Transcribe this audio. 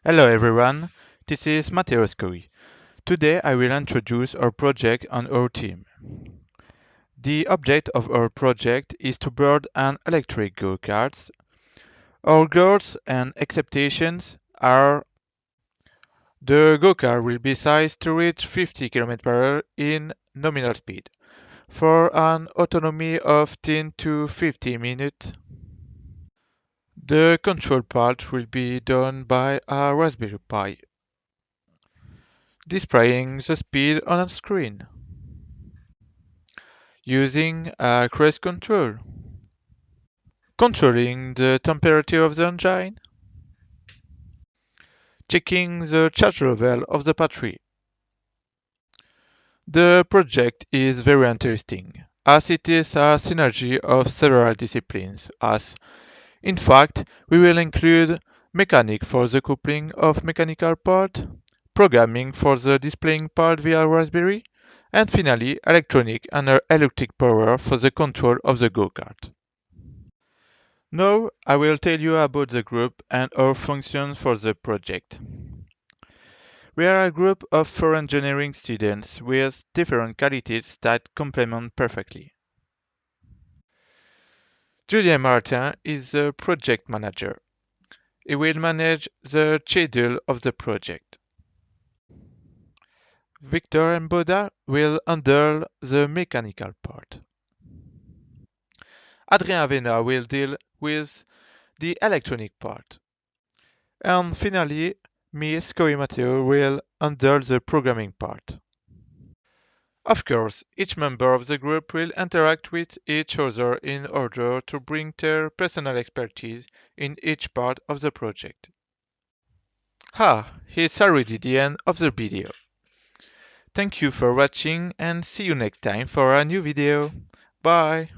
Hello everyone, this is Matteo Scori. Today I will introduce our project on our team. The object of our project is to build an electric go-kart. Our goals and expectations are the go-kart will be sized to reach 50 km/h in nominal speed for an autonomy of 10 to 50 minutes. The control part will be done by a Raspberry Pi, displaying the speed on a screen. Using a cruise control, controlling the temperature of the engine, checking the charge level of the battery. The project is very interesting, as it is a synergy of several disciplines, as in fact we will include mechanic for the coupling of mechanical part, programming for the displaying part via Raspberry, and finally electronic and electric power for the control of the go-kart. Now I will tell you about the group and our functions for the project. We are a group of four engineering students with different qualities that complement perfectly. Julien Martin is the project manager. He will manage the schedule of the project. Victor Mboda will handle the mechanical part. Adrien Avena will deal with the electronic part. And finally, Miss Cory Matteo will handle the programming part. Of course, each member of the group will interact with each other in order to bring their personal expertise in each part of the project. It's already the end of the video. Thank you for watching and see you next time for a new video. Bye!